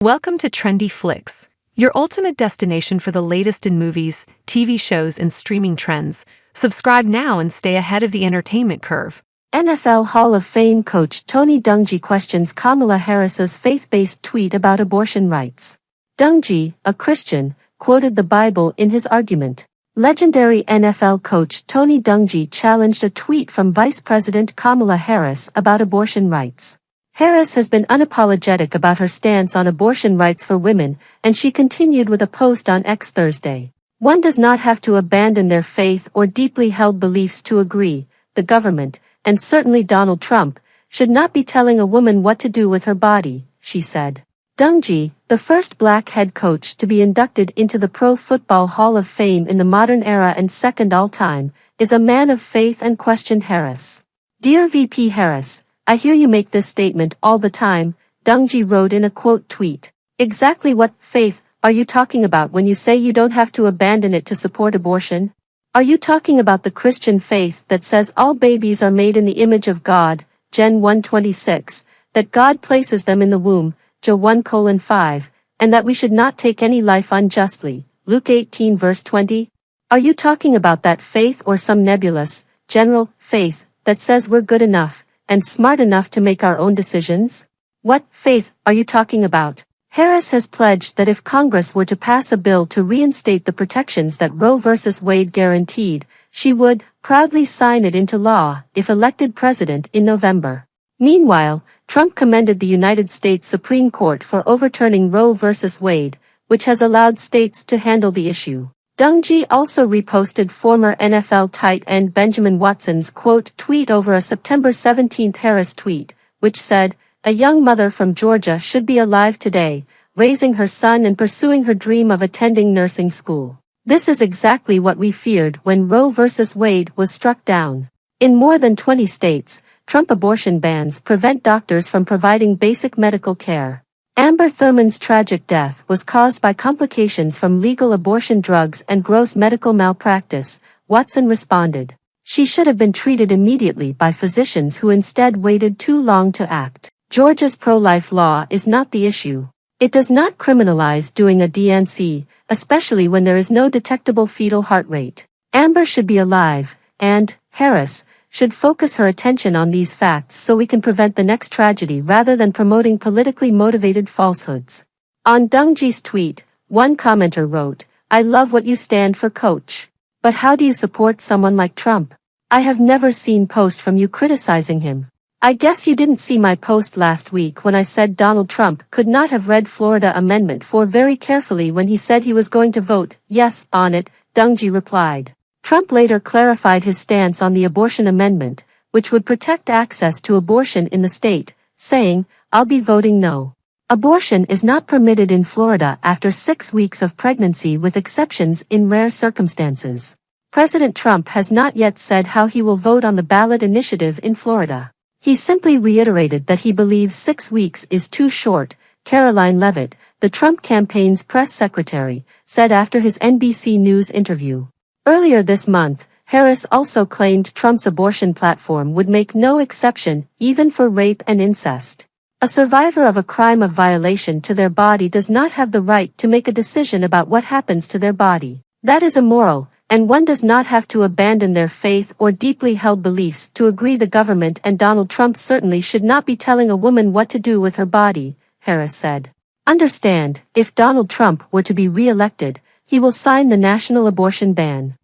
Welcome to Trendy Flicks, your ultimate destination for the latest in movies, TV shows, and streaming trends. Subscribe now and stay ahead of the entertainment curve. NFL Hall of Fame coach Tony Dungy questions Kamala Harris's faith-based tweet about abortion rights. Dungy, a Christian, quoted the Bible in his argument. Legendary NFL coach Tony Dungy challenged a tweet from Vice President Kamala Harris about abortion rights. Harris has been unapologetic about her stance on abortion rights for women, and she continued with a post on X Thursday. One does not have to abandon their faith or deeply held beliefs to agree. The government, and certainly Donald Trump, should not be telling a woman what to do with her body, she said. Dungy, the first black head coach to be inducted into the Pro Football Hall of Fame in the modern era and second all-time, is a man of faith and questioned Harris. Dear VP Harris, I hear you make this statement all the time, Dungy wrote in a quote tweet. Exactly what faith are you talking about when you say you don't have to abandon it to support abortion? Are you talking about the Christian faith that says all babies are made in the image of God, Gen 1:26, that God places them in the womb, Jo 1:5, and that we should not take any life unjustly, Luke 18 verse 20? Are you talking about that faith or some nebulous, general faith that says we're good enough and smart enough to make our own decisions? What faith are you talking about? Harris has pledged that if Congress were to pass a bill to reinstate the protections that Roe v. Wade guaranteed, she would proudly sign it into law if elected president in November. Meanwhile, Trump commended the United States Supreme Court for overturning Roe v. Wade, which has allowed states to handle the issue. Dungy also reposted former NFL tight end Benjamin Watson's quote tweet over a September 17 Harris tweet, which said, "A young mother from Georgia should be alive today, raising her son and pursuing her dream of attending nursing school. This is exactly what we feared when Roe v. Wade was struck down." In more than 20 states, Trump abortion bans prevent doctors from providing basic medical care. Amber Thurman's tragic death was caused by complications from legal abortion drugs and gross medical malpractice, Watson responded. She should have been treated immediately by physicians who instead waited too long to act. Georgia's pro-life law is not the issue. It does not criminalize doing a D&C, especially when there is no detectable fetal heart rate. Amber should be alive, and Harris should focus her attention on these facts so we can prevent the next tragedy rather than promoting politically motivated falsehoods. On Dungy's tweet, one commenter wrote, "I love what you stand for, coach. But how do you support someone like Trump? I have never seen post from you criticizing him. I guess you didn't see my post last week when I said Donald Trump could not have read Florida Amendment 4 very carefully when he said he was going to vote yes on it," Dungy replied. Trump later clarified his stance on the abortion amendment, which would protect access to abortion in the state, saying, "I'll be voting no." Abortion is not permitted in Florida after 6 weeks of pregnancy with exceptions in rare circumstances. President Trump has not yet said how he will vote on the ballot initiative in Florida. He simply reiterated that he believes 6 weeks is too short, Caroline Leavitt, the Trump campaign's press secretary, said after his NBC News interview. Earlier this month, Harris also claimed Trump's abortion platform would make no exception, even for rape and incest. A survivor of a crime of violation to their body does not have the right to make a decision about what happens to their body. That is immoral, and one does not have to abandon their faith or deeply held beliefs to agree. The government and Donald Trump certainly should not be telling a woman what to do with her body, Harris said. Understand, if Donald Trump were to be re-elected, he will sign the national abortion ban.